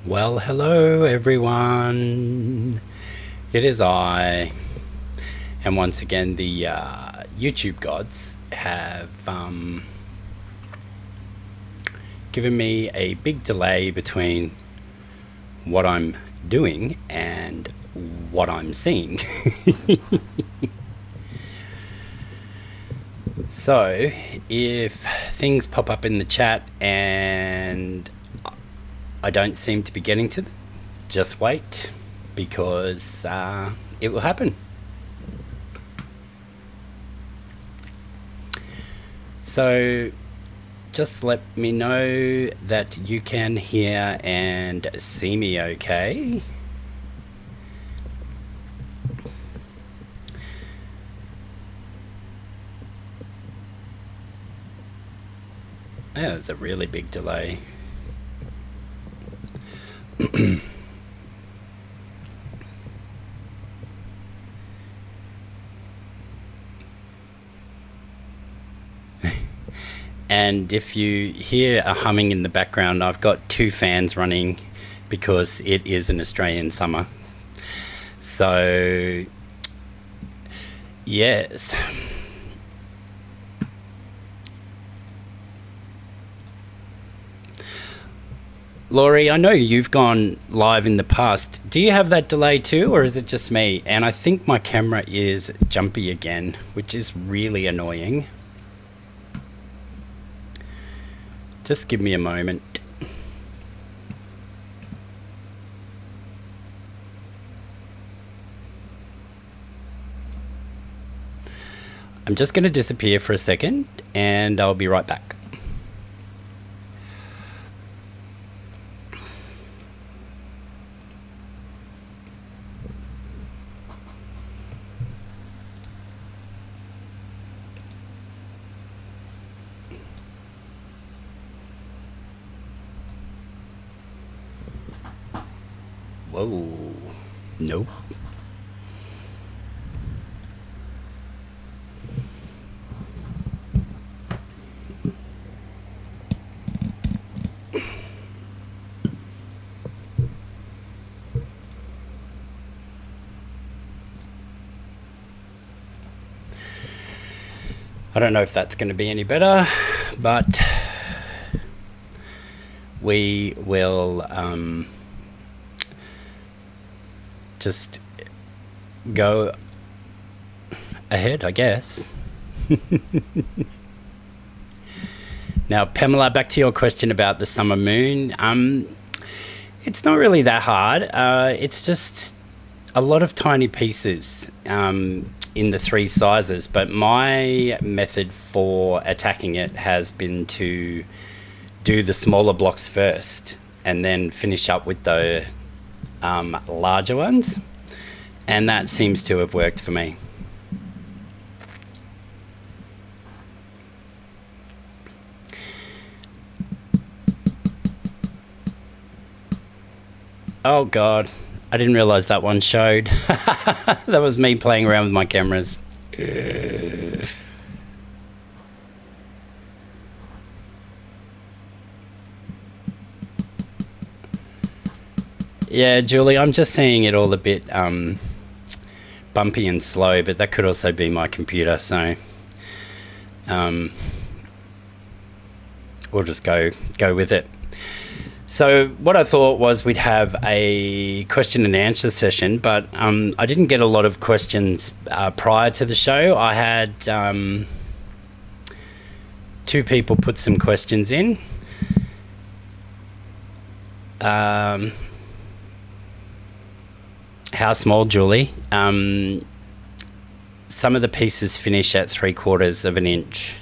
Well, hello everyone. It is I, and once again, the YouTube gods have given me a big delay between what I'm doing and what I'm seeing. So, if things pop up in the chat and I don't seem to be getting to them, just wait because it will happen. So just let me know that you can hear and see me okay. Yeah, there's a really big delay. And if you hear a humming in the background, I've got two fans running because it is an Australian summer. So, yes. Laurie, I know you've gone live in the past. Do you have that delay too, or is it just me? And I think my camera is jumpy again, which is really annoying. Just give me a moment. I'm just going to disappear for a second, and I'll be right back. Whoa. Nope. I don't know if that's going to be any better, but we will just go ahead, I guess. Now, Pamela, back to your question about the summer moon. It's not really that hard. It's just a lot of tiny pieces in the three sizes, but my method for attacking it has been to do the smaller blocks first and then finish up with the larger ones, and that seems to have worked for me. Oh god, I didn't realize that one showed. That was me playing around with my cameras. Yeah, Julie, I'm just seeing it all a bit bumpy and slow, but that could also be my computer, so we'll just go with it. So what I thought was we'd have a question and answer session, but I didn't get a lot of questions prior to the show. I had two people put some questions in. How small, Julie? Some of the pieces finish at 3/4 of an inch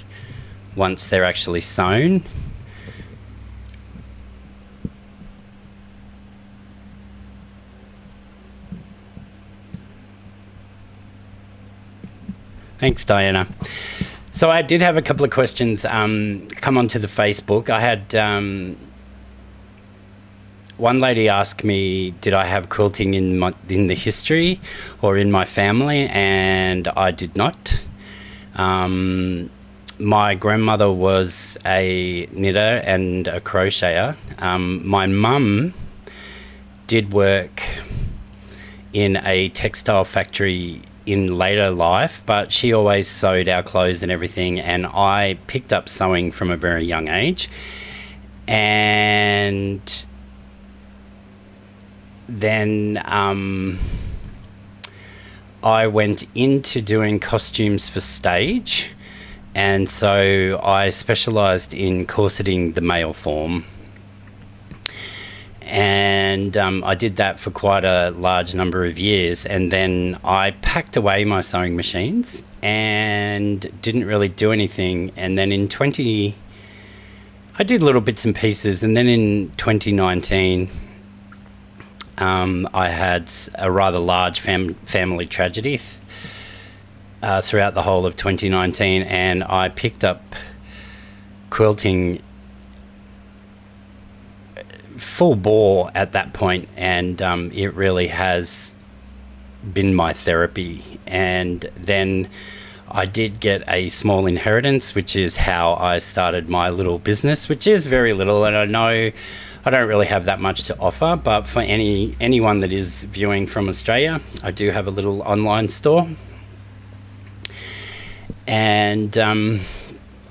once they're actually sewn. Thanks, Diana. So I did have a couple of questions come onto the Facebook. I had one lady asked me, did I have quilting in the history or in my family, and I did not. My grandmother was a knitter and a crocheter. My mum did work in a textile factory in later life, but she always sewed our clothes and everything, and I picked up sewing from a very young age. And then I went into doing costumes for stage, and so I specialised in corseting the male form. And I did that for quite a large number of years, and then I packed away my sewing machines and didn't really do anything. And then I did little bits and pieces, and then in 2019 I had a rather large family tragedy throughout the whole of 2019, and I picked up quilting full bore at that point, and it really has been my therapy. And then I did get a small inheritance, which is how I started my little business, which is very little, and I know I don't really have that much to offer, but for anyone that is viewing from Australia, I do have a little online store, and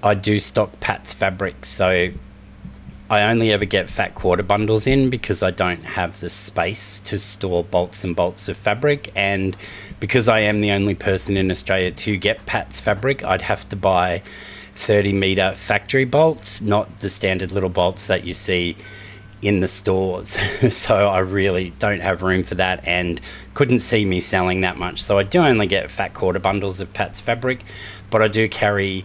I do stock Pat's fabric. So I only ever get fat quarter bundles in because I don't have the space to store bolts and bolts of fabric, and because I am the only person in Australia to get Pat's fabric, I'd have to buy 30 metre factory bolts, not the standard little bolts that you see in the stores. So I really don't have room for that, and couldn't see me selling that much. So I do only get fat quarter bundles of Pat's fabric, but I do carry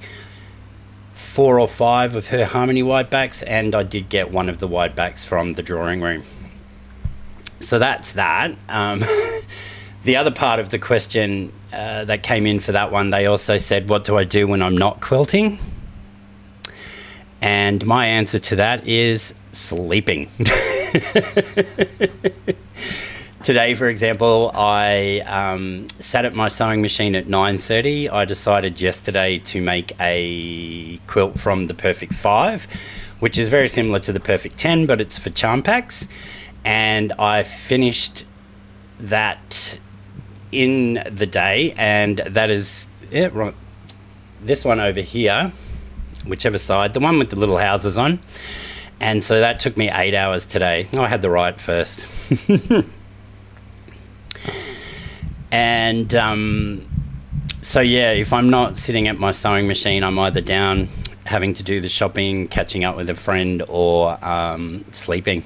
4 or 5 of her Harmony wide backs, and I did get one of the wide backs from the drawing room. So that's that. The other part of the question that came in for that one, they also said, what do I do when I'm not quilting? And my answer to that is sleeping. Today, for example, I sat at my sewing machine at 9:30. I decided yesterday to make a quilt from the Perfect 5, which is very similar to the Perfect 10, but it's for charm packs. And I finished that in the day, and that is it, right, this one over here, whichever side, the one with the little houses on. And so that took me 8 hours today. Oh, I had the right first. And so yeah, if I'm not sitting at my sewing machine, I'm either down having to do the shopping, catching up with a friend, or sleeping.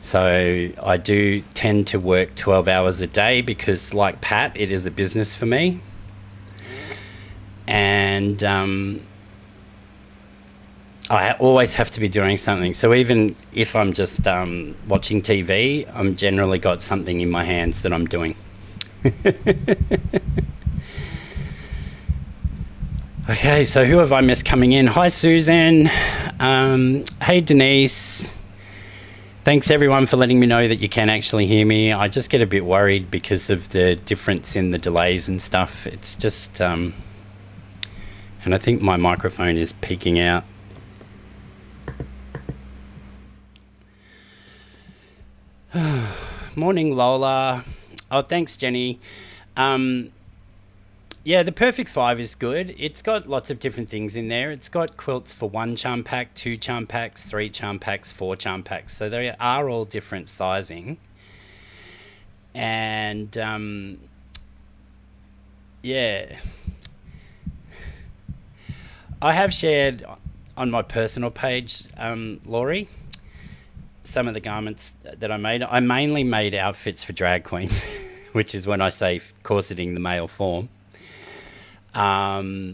So I do tend to work 12 hours a day because, like Pat, it is a business for me. And I always have to be doing something. So even if I'm just watching TV, I'm generally got something in my hands that I'm doing. Okay, so who have I missed coming in? Hi, Susan. Hey, Denise. Thanks, everyone, for letting me know that you can actually hear me. I just get a bit worried because of the difference in the delays and stuff. It's just... and I think my microphone is peaking out. Morning, Lola. Oh, thanks, Jenny. Yeah, the Perfect 5 is good. It's got lots of different things in there. It's got quilts for 1 charm pack, 2 charm packs, 3 charm packs, 4 charm packs. So they are all different sizing. And yeah, I have shared on my personal page, Laurie, some of the garments that I made. I mainly made outfits for drag queens, which is when I say corseting the male form. I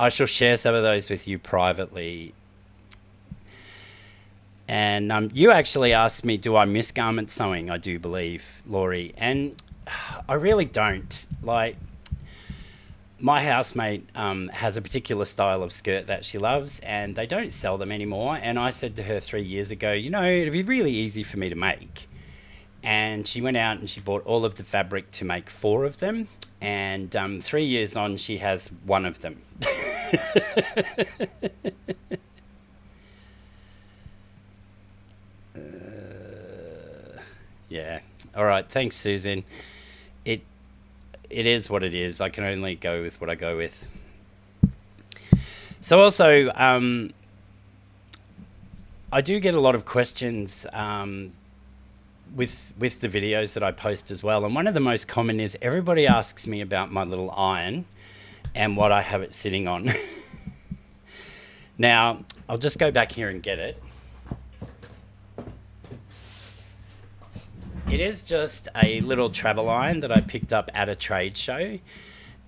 shall share some of those with you privately. And you actually asked me, do I miss garment sewing? I do believe, Laurie. And I really don't. Like, my housemate has a particular style of skirt that she loves, and they don't sell them anymore. And I said to her 3 years ago, you know, it'd be really easy for me to make. And she went out and she bought all of the fabric to make 4 of them. And 3 years on, she has 1 of them. Yeah. All right. Thanks, Susan. It it is what it is. I can only go with what I go with. So also, I do get a lot of questions with the videos that I post as well, and one of the most common is everybody asks me about my little iron and what I have it sitting on. Now, I'll just go back here and get it. It is just a little travel iron that I picked up at a trade show.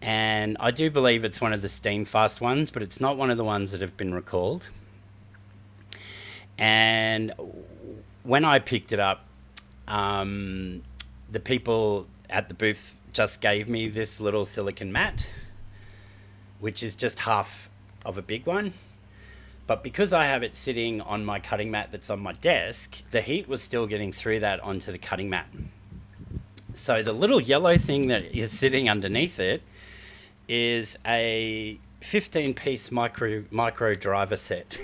And I do believe it's one of the Steamfast ones, but it's not one of the ones that have been recalled. And when I picked it up, the people at the booth just gave me this little silicon mat, which is just half of a big one. But because I have it sitting on my cutting mat that's on my desk, the heat was still getting through that onto the cutting mat. So the little yellow thing that is sitting underneath it is a 15-piece micro driver set,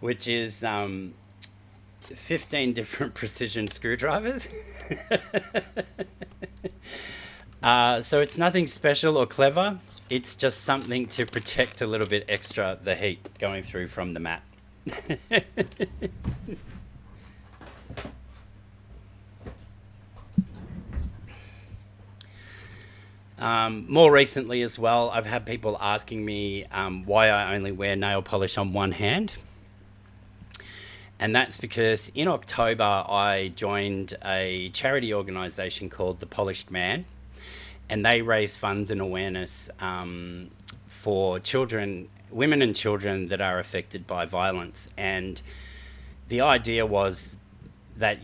which is 15 different precision screwdrivers. So it's nothing special or clever. It's just something to protect a little bit extra the heat going through from the mat. More recently as well, I've had people asking me why I only wear nail polish on one hand. And that's because in October, I joined a charity organisation called The Polished Man. And they raise funds and awareness for children, women and children that are affected by violence. And the idea was that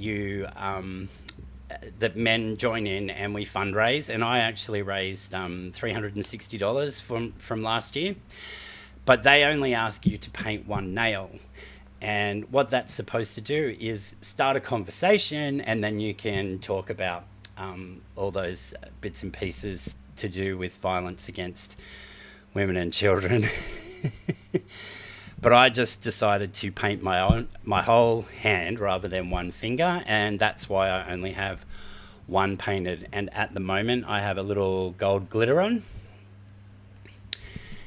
that men join in and we fundraise. And I actually raised $360 from last year. But they only ask you to paint one nail. And what that's supposed to do is start a conversation, and then you can talk about all those bits and pieces to do with violence against women and children. But I just decided to paint my whole hand rather than one finger, and that's why I only have one painted. And at the moment, I have a little gold glitter on.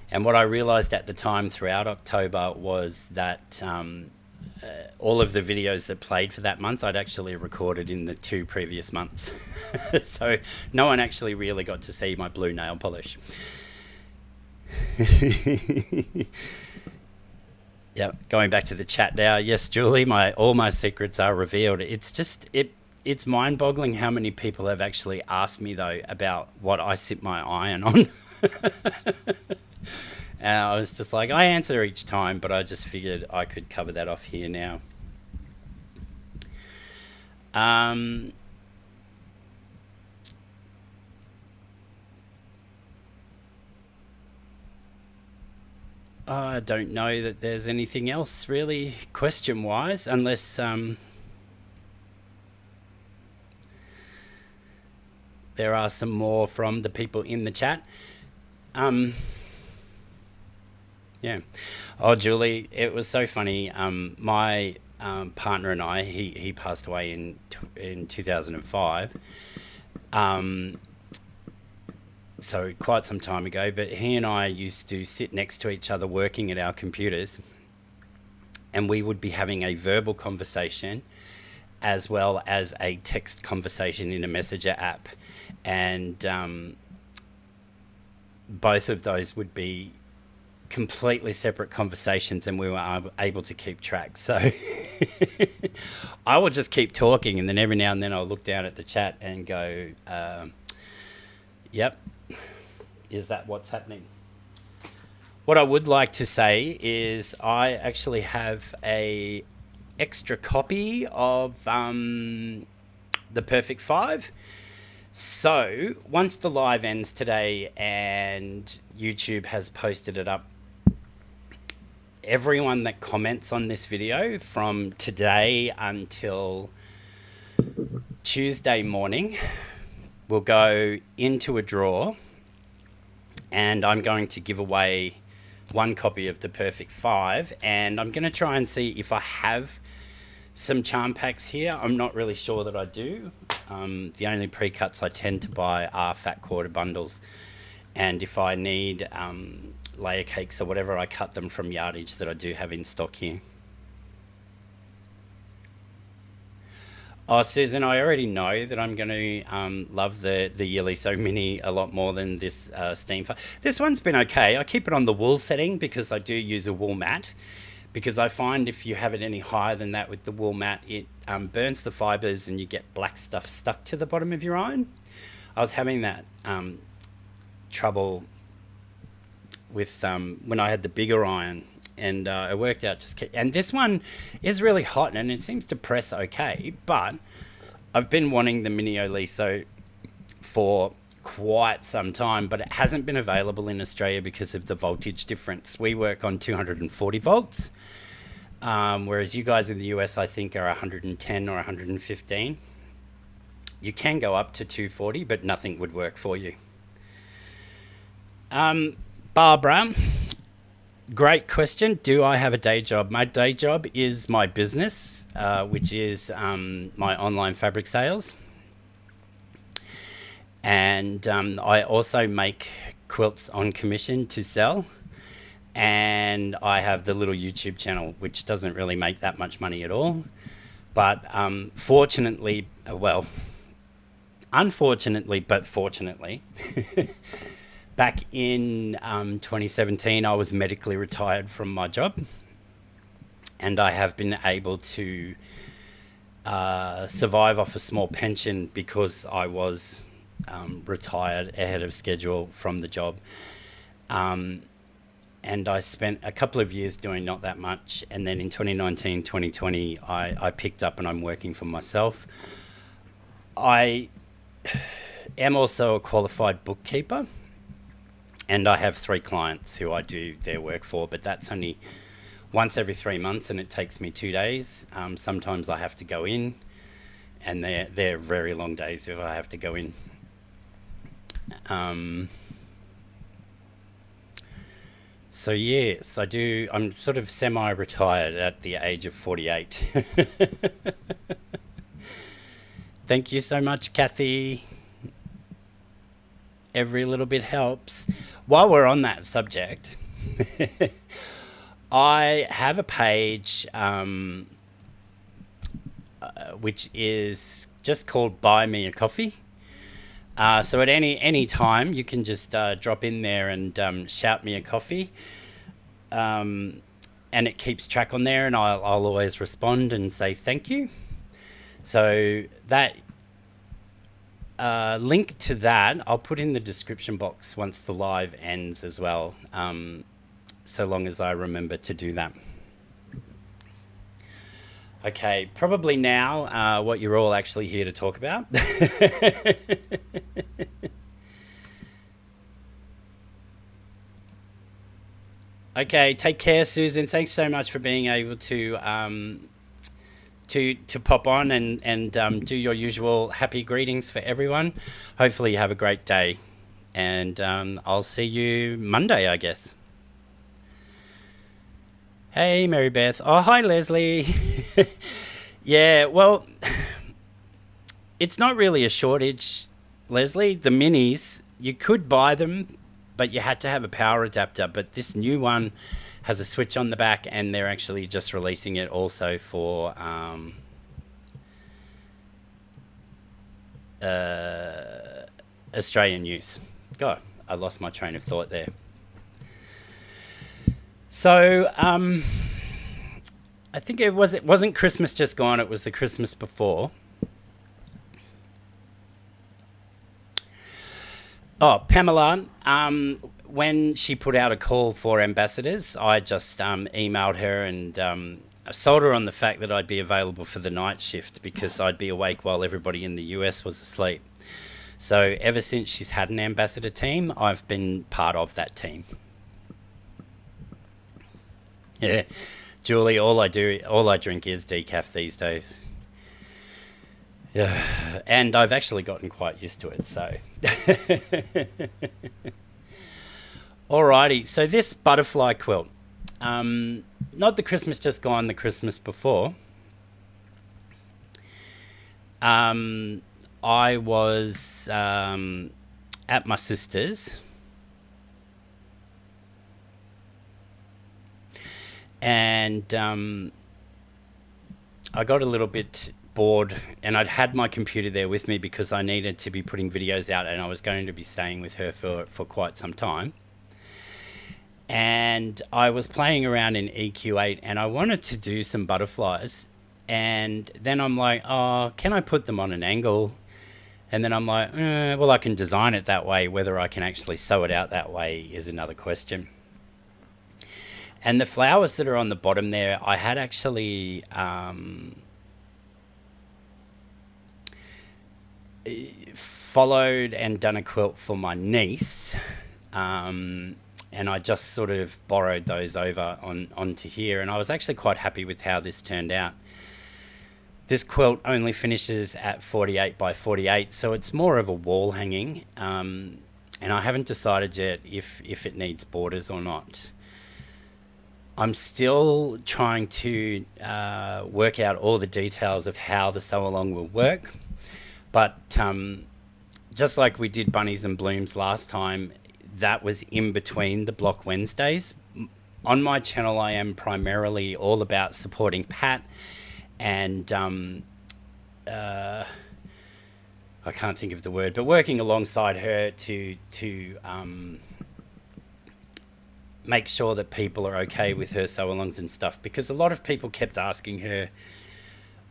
And what I realized at the time throughout October was that all of the videos that played for that month, I'd actually recorded in the 2 previous months. So no one actually really got to see my blue nail polish. Yeah, going back to the chat now. Yes, Julie, all my secrets are revealed. It's just, it's mind-boggling how many people have actually asked me, though, about what I sit my iron on. And I was just like, I answer each time, but I just figured I could cover that off here now. I don't know that there's anything else really question-wise, unless there are some more from the people in the chat. Yeah. Oh, Julie, it was so funny. My partner and I, he passed away in 2005. So quite some time ago, but he and I used to sit next to each other working at our computers, and we would be having a verbal conversation as well as a text conversation in a messenger app. And both of those would be completely separate conversations, and we were able to keep track. So I will just keep talking, and then every now and then I'll look down at the chat and go, yep, is that what's happening? What I would like to say is I actually have a extra copy of The Perfect Five. So once the live ends today and YouTube has posted it up, everyone that comments on this video from today until Tuesday morning will go into a draw, and I'm going to give away one copy of The Perfect Five, and I'm going to try and see if I have some charm packs here. I'm not really sure that I do. The only pre-cuts I tend to buy are fat quarter bundles. And if I need layer cakes or whatever, I cut them from yardage that I do have in stock here. Oh, Susan, I already know that I'm going to love the Yeliso Mini a lot more than this Steam. This one's been okay. I keep it on the wool setting because I do use a wool mat. Because I find if you have it any higher than that with the wool mat, it burns the fibres and you get black stuff stuck to the bottom of your iron. I was having that trouble with when I had the bigger iron, and it worked out and this one is really hot and it seems to press okay, but I've been wanting the Mini Oliso for quite some time, but it hasn't been available in Australia because of the voltage difference. We work on 240 volts, whereas you guys in the US I think are 110 or 115. You can go up to 240, but nothing would work for you. Barbara, great question. Do I have a day job? My day job is my business, which is my online fabric sales. And I also make quilts on commission to sell. And I have the little YouTube channel, which doesn't really make that much money at all. But unfortunately, but fortunately, back in 2017, I was medically retired from my job. And I have been able to survive off a small pension because I was retired ahead of schedule from the job. And I spent a couple of years doing not that much. And then in 2019, 2020, I picked up and I'm working for myself. I am also a qualified bookkeeper. And I have 3 clients who I do their work for, but that's only once every 3 months and it takes me 2 days. Sometimes I have to go in, and they're very long days if I have to go in. So yes, I do. I'm sort of semi-retired at the age of 48. Thank you so much, Kathy. Every little bit helps. While we're on that subject, I have a page which is just called Buy Me a Coffee. So at any time, you can just drop in there and shout me a coffee. And it keeps track on there, and I'll always respond and say thank you. So that link to that, I'll put in the description box once the live ends as well, so long as I remember to do that. Okay, probably now what you're all actually here to talk about. Okay, take care, Susan. Thanks so much for being able to pop on and do your usual happy greetings for everyone. Hopefully you have a great day, and I'll see you Monday, I guess. Hey, Mary Beth. Oh, hi, Leslie. Yeah, well, it's not really a shortage, Leslie. The minis, you could buy them, but you had to have a power adapter. But this new one has a switch on the back, and they're actually just releasing it also for Australian use. God, I lost my train of thought there. So I think it wasn't Christmas just gone, it was the Christmas before. Oh, Pamela, when she put out a call for ambassadors, I just emailed her and I sold her on the fact that I'd be available for the night shift because I'd be awake while everybody in the US was asleep. So ever since she's had an ambassador team, I've been part of that team. Yeah, Julie, all I drink is decaf these days. Yeah, and I've actually gotten quite used to it, so. Alrighty, so this butterfly quilt, not the Christmas just gone, the Christmas before. I was at my sister's, and I got a little bit bored, and I'd had my computer there with me because I needed to be putting videos out, and I was going to be staying with her for quite some time. And I was playing around in EQ8, and I wanted to do some butterflies. And then I'm like, oh, can I put them on an angle? And then I'm like, well, I can design it that way. Whether I can actually sew it out that way is another question. And the flowers that are on the bottom there, I had actually followed and done a quilt for my niece. And I just sort of borrowed those over onto here. And I was actually quite happy with how this turned out. This quilt only finishes at 48 by 48, so it's more of a wall hanging. And I haven't decided yet if it needs borders or not. I'm still trying to work out all the details of how the sew along will work. But just like we did Bunnies and Blooms last time, that was in between the Block Wednesdays. On my channel, I am primarily all about supporting Pat, and I can't think of the word, but working alongside her to make sure that people are okay with her sew-alongs and stuff, because a lot of people kept asking her,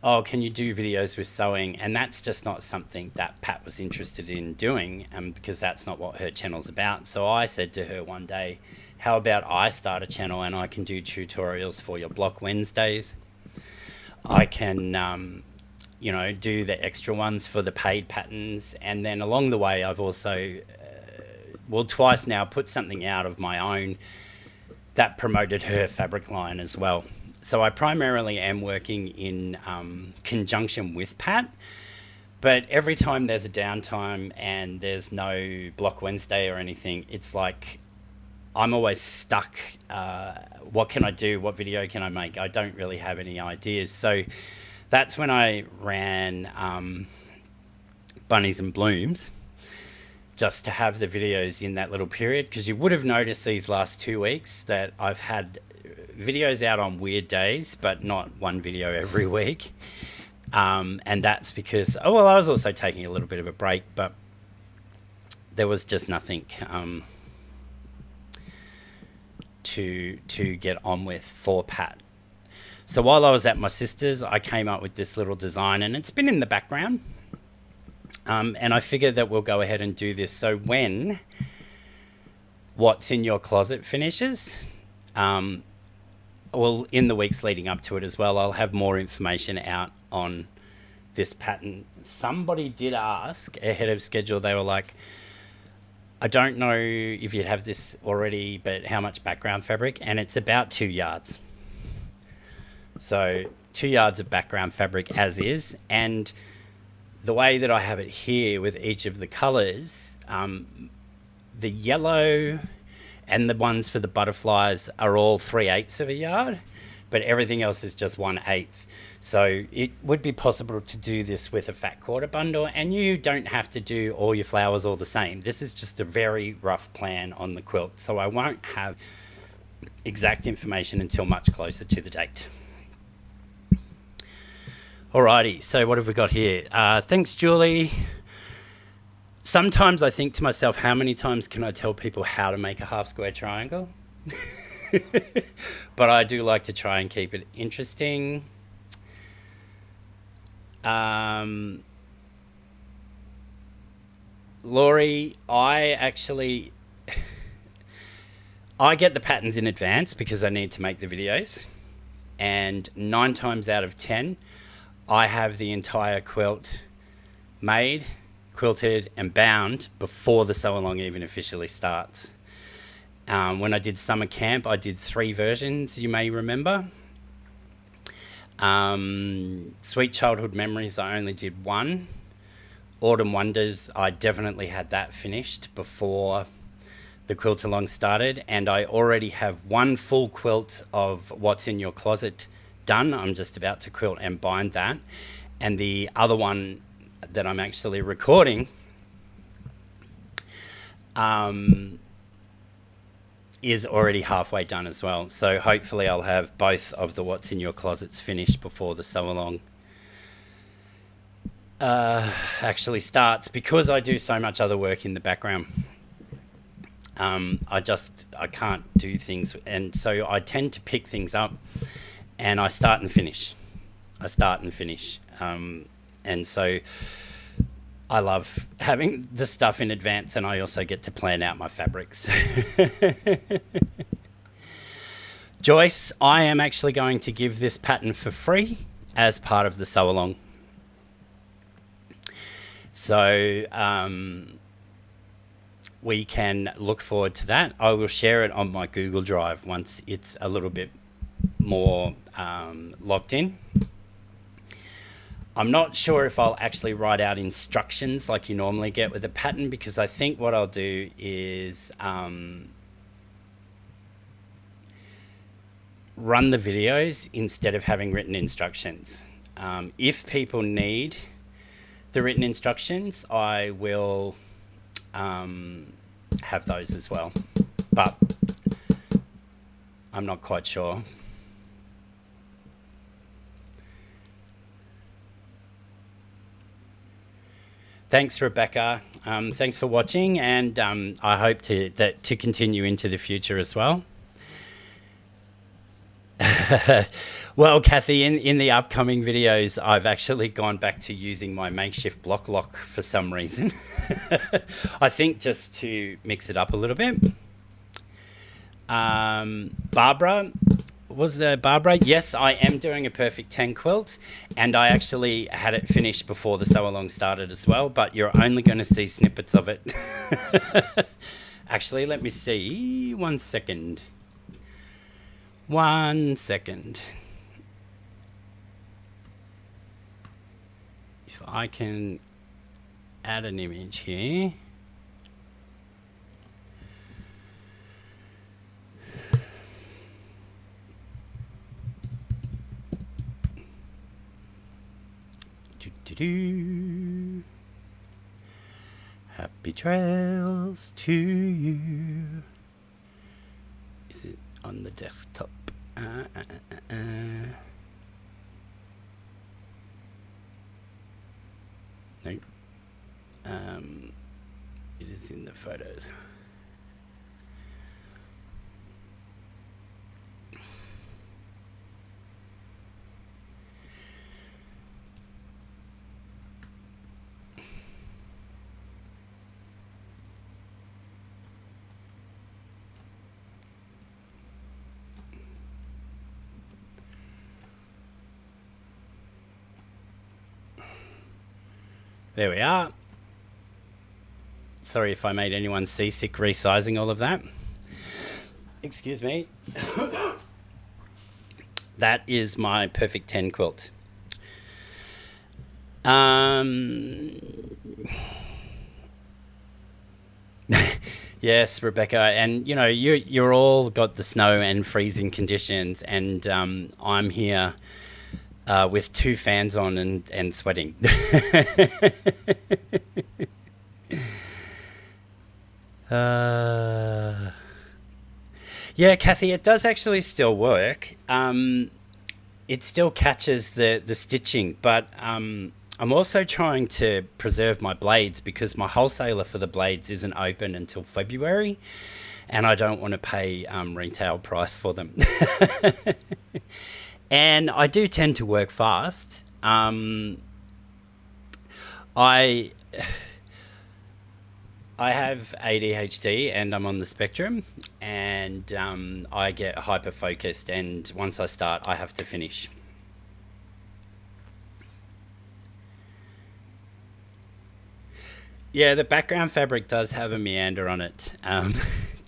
oh, can you do videos with sewing? And that's just not something that Pat was interested in doing, because that's not what her channel's about. So I said to her one day, how about I start a channel and I can do tutorials for your Block Wednesdays? I can, do the extra ones for the paid patterns. And then along the way, I've also, twice now, put something out of my own that promoted her fabric line as well. So I primarily am working in conjunction with Pat, but every time there's a downtime and there's no Block Wednesday or anything, it's like I'm always stuck. What can I do? What video can I make? I don't really have any ideas. So that's when I ran Bunnies and Blooms, just to have the videos in that little period, because you would have noticed these last 2 weeks that I've had videos out on weird days, but not one video every week. And that's because, I was also taking a little bit of a break, but there was just nothing to get on with for Pat. So while I was at my sister's, I came up with this little design, and it's been in the background. And I figured that we'll go ahead and do this. So when What's in Your Closet finishes, in the weeks leading up to it as well, I'll have more information out on this pattern. Somebody did ask ahead of schedule. They were like, I don't know if you'd have this already, but how much background fabric? And it's about 2 yards. So 2 yards of background fabric as is. And the way that I have it here with each of the colors, the yellow and the ones for the butterflies are all 3/8 of a yard, but everything else is just 1/8. So it would be possible to do this with a fat quarter bundle, and you don't have to do all your flowers all the same. This is just a very rough plan on the quilt, so I won't have exact information until much closer to the date. Alrighty, so what have we got here? Thanks, Julie. Sometimes I think to myself, how many times can I tell people how to make a half square triangle? But I do like to try and keep it interesting. Laurie, I get the patterns in advance because I need to make the videos. And 9 times out of 10, I have the entire quilt made, quilted and bound before the sew along even officially starts. When I did summer camp, I did 3 versions, you may remember. Sweet Childhood Memories, I only did 1. Autumn Wonders, I definitely had that finished before the quilt along started, and I already have 1 full quilt of What's in Your Closet done. I'm just about to quilt and bind that, And the other one that I'm actually recording is already halfway done as well. So hopefully I'll have both of the What's in Your Closets finished before the sew along actually starts, because I do so much other work in the background. I can't do things, and so I tend to pick things up and I start and finish. And so I love having the stuff in advance, and I also get to plan out my fabrics. Joyce, I am actually going to give this pattern for free as part of the sew along. So we can look forward to that. I will share it on my Google Drive once it's a little bit more locked in. I'm not sure if I'll actually write out instructions like you normally get with a pattern, because I think what I'll do is run the videos instead of having written instructions. If people need the written instructions, I will have those as well, but I'm not quite sure. Thanks, Rebecca. Thanks for watching, and I hope to continue into the future as well. Well, Kathy, in the upcoming videos, I've actually gone back to using my makeshift block lock for some reason. I think just to mix it up a little bit. Barbara, yes, I am doing a Perfect 10 quilt, and I actually had it finished before the sew along started as well, but you're only going to see snippets of it. Actually, let me see. 1 second. 1 second. If I can add an image here. Happy trails to you. Is it on the desktop? No. It is in the photos. There we are. Sorry if I made anyone seasick resizing all of that. Excuse me. That is my Perfect 10 quilt. Yes, Rebecca, and you're all got the snow and freezing conditions, and I'm here with 2 fans on and sweating. Yeah, Kathy, it does actually still work. It still catches the stitching, but I'm also trying to preserve my blades, because my wholesaler for the blades isn't open until February, and I don't want to pay retail price for them. And I do tend to work fast. I have ADHD and I'm on the spectrum, and I get hyper focused, and once I start I have to finish. Yeah, the background fabric does have a meander on it,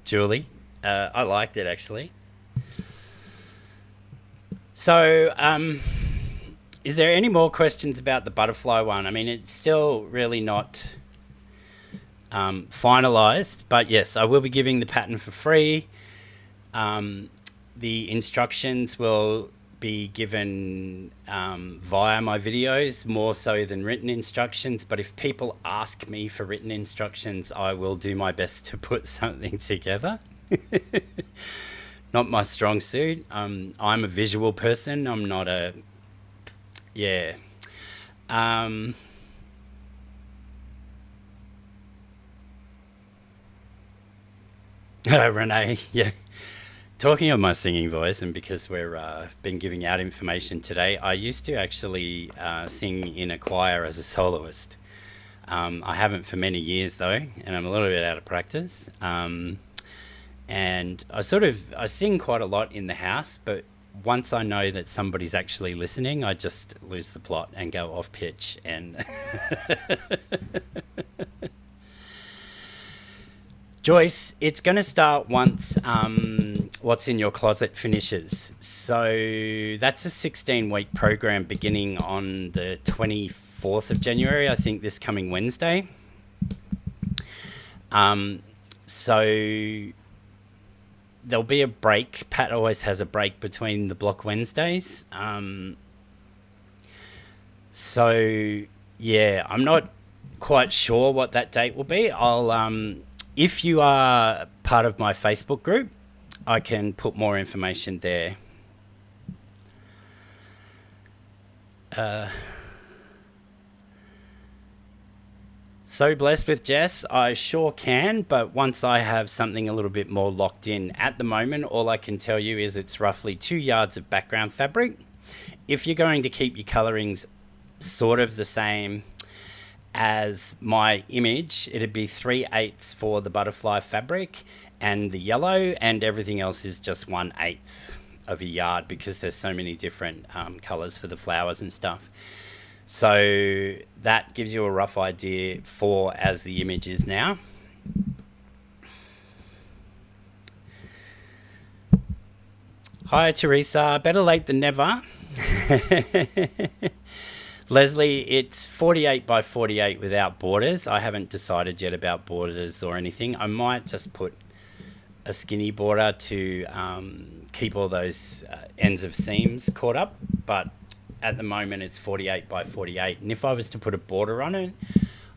Julie. I liked it actually. So, is there any more questions about the butterfly one? I mean, it's still really not finalized, but yes, I will be giving the pattern for free. The instructions will be given via my videos more so than written instructions. But if people ask me for written instructions, I will do my best to put something together. Not my strong suit. I'm a visual person. I'm not a... Yeah. Renee, yeah. Talking of my singing voice, and because we've been giving out information today, I used to actually sing in a choir as a soloist. I haven't for many years though, and I'm a little bit out of practice. And I sing quite a lot in the house, but once I know that somebody's actually listening, I just lose the plot and go off pitch. And Joyce, it's going to start once What's in Your Closet finishes. So that's a 16-week program beginning on the 24th of January, I think this coming Wednesday. So there'll be a break. Pat always has a break between the block Wednesdays. So yeah, I'm not quite sure what that date will be. I'll if you are part of my Facebook group, I can put more information there. So blessed with Jess, I sure can, but once I have something a little bit more locked in. At the moment, all I can tell you is it's roughly 2 yards of background fabric. If you're going to keep your colorings sort of the same as my image, it'd be 3/8 for the butterfly fabric and the yellow, and everything else is just 1/8 of a yard, because there's so many different colors for the flowers and stuff. So that gives you a rough idea for as the image is now. Hi Teresa, better late than never. Leslie, it's 48 by 48 without borders. I haven't decided yet about borders or anything. I might just put a skinny border to keep all those ends of seams caught up, but at the moment it's 48 by 48. And if I was to put a border on it,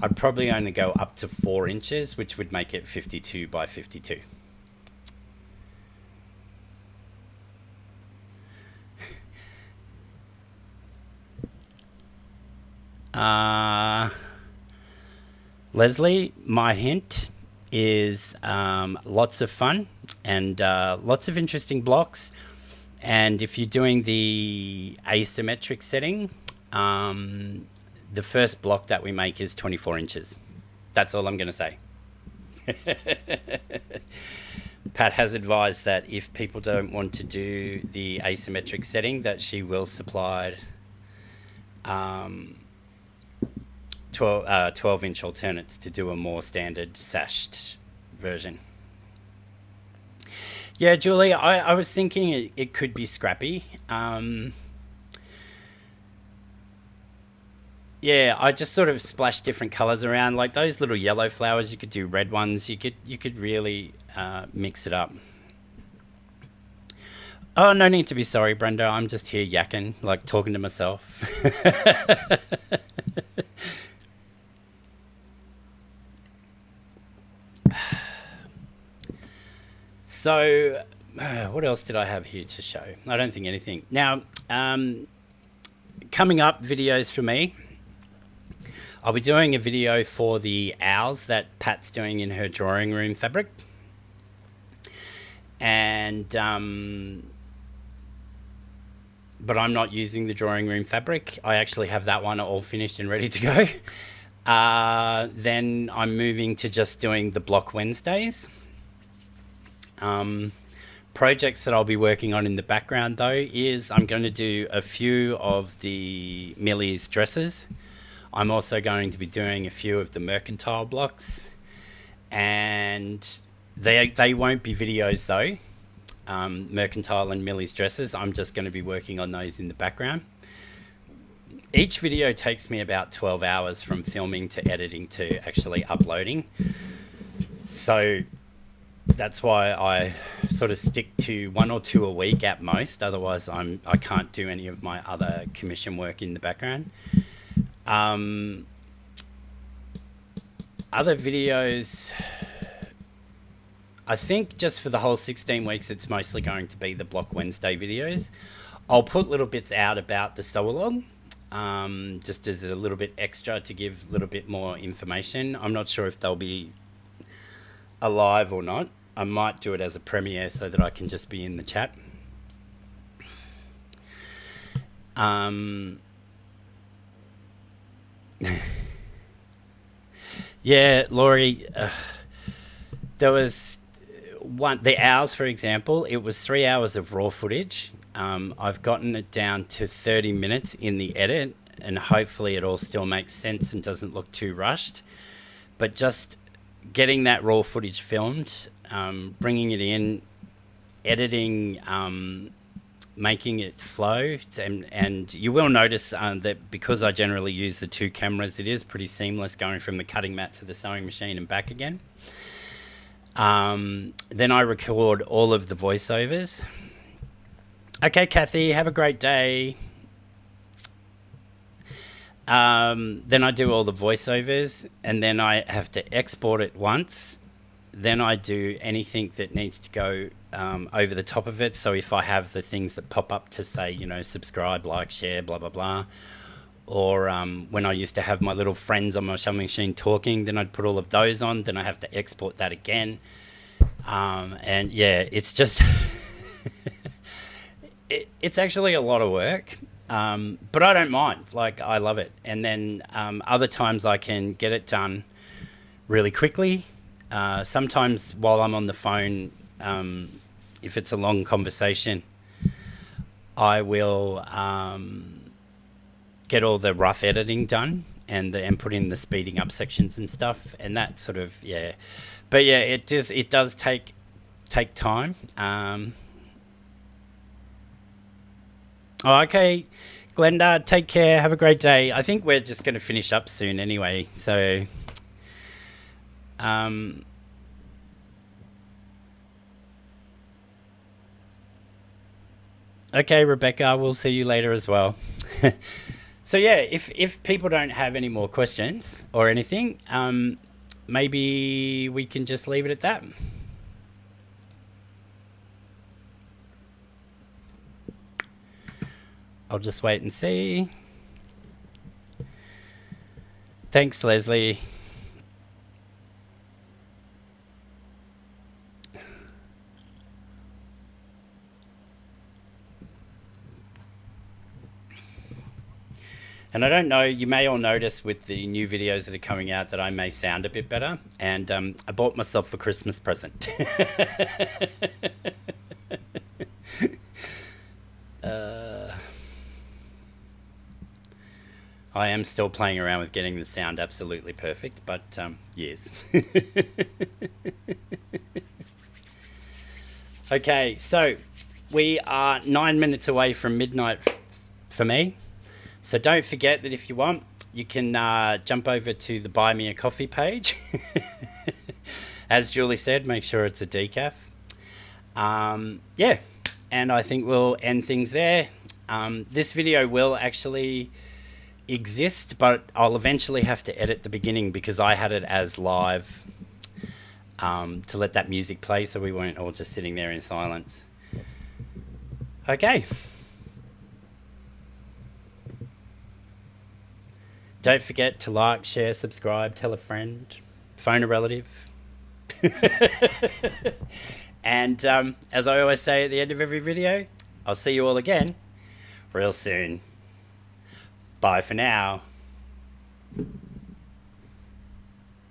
I'd probably only go up to 4 inches, which would make it 52 by 52. Leslie, my hint is lots of fun and lots of interesting blocks. And if you're doing the asymmetric setting, the first block that we make is 24 inches. That's all I'm going to say. Pat has advised that if people don't want to do the asymmetric setting, that she will supply 12-inch alternates to do a more standard sashed version. Yeah, Julie, I was thinking it could be scrappy. Yeah, I just sort of splashed different colors around, like those little yellow flowers. You could do red ones. You could really mix it up. Oh, no need to be sorry, Brenda. I'm just here yakking, like talking to myself. So, what else did I have here to show? I don't think anything. Now, coming up videos for me, I'll be doing a video for the owls that Pat's doing in her drawing room fabric. And, but I'm not using the drawing room fabric. I actually have that one all finished and ready to go. Then I'm moving to just doing the block Wednesdays. Projects that I'll be working on in the background though is I'm going to do a few of the Millie's dresses. I'm also going to be doing a few of the mercantile blocks, and they won't be videos though. Mercantile and Millie's dresses, I'm just going to be working on those in the background. Each video takes me about 12 hours from filming to editing to actually uploading. So that's why I sort of stick to 1 or 2 a week at most. Otherwise, I can't do any of my other commission work in the background. Other videos, I think just for the whole 16 weeks, it's mostly going to be the Block Wednesday videos. I'll put little bits out about the sew along, just as a little bit extra to give a little bit more information. I'm not sure if they'll be alive or not. I might do it as a premiere so that I can just be in the chat. Yeah, Laurie, there was the hours, for example, it was 3 hours of raw footage. I've gotten it down to 30 minutes in the edit, and hopefully it all still makes sense and doesn't look too rushed. But just getting that raw footage filmed, bringing it in, editing, making it flow, and you will notice that because I generally use the 2 cameras, it is pretty seamless going from the cutting mat to the sewing machine and back again. Then I record all of the voiceovers. Okay, Kathy, have a great day. Then I do all the voiceovers, and then I have to export it once. Then I do anything that needs to go over the top of it. So if I have the things that pop up to say, you know, subscribe, like, share, blah, blah, blah. Or when I used to have my little friends on my sewing machine talking, then I'd put all of those on. Then I have to export that again. And yeah, it's just... it's actually a lot of work. But I don't mind. Like, I love it. And then other times I can get it done really quickly. Sometimes while I'm on the phone, if it's a long conversation, I will get all the rough editing done and put in the speeding up sections and stuff, and that sort of, yeah. But yeah, it does take time. Okay, Glenda, take care. Have a great day. I think we're just going to finish up soon anyway. So, okay, Rebecca, we'll see you later as well. So yeah, if people don't have any more questions or anything, maybe we can just leave it at that. I'll just wait and see. Thanks, Leslie. And I don't know, you may all notice with the new videos that are coming out that I may sound a bit better. And I bought myself a Christmas present. I am still playing around with getting the sound absolutely perfect, but yes. Okay, so we are 9 minutes away from midnight for me. So don't forget that if you want, you can jump over to the Buy Me a Coffee page. As Julie said, make sure it's a decaf. Yeah, and I think we'll end things there. This video will actually exist, but I'll eventually have to edit the beginning because I had it as live to let that music play so we weren't all just sitting there in silence. Okay. Don't forget to like, share, subscribe, tell a friend, phone a relative. And as I always say at the end of every video, I'll see you all again real soon. Bye for now.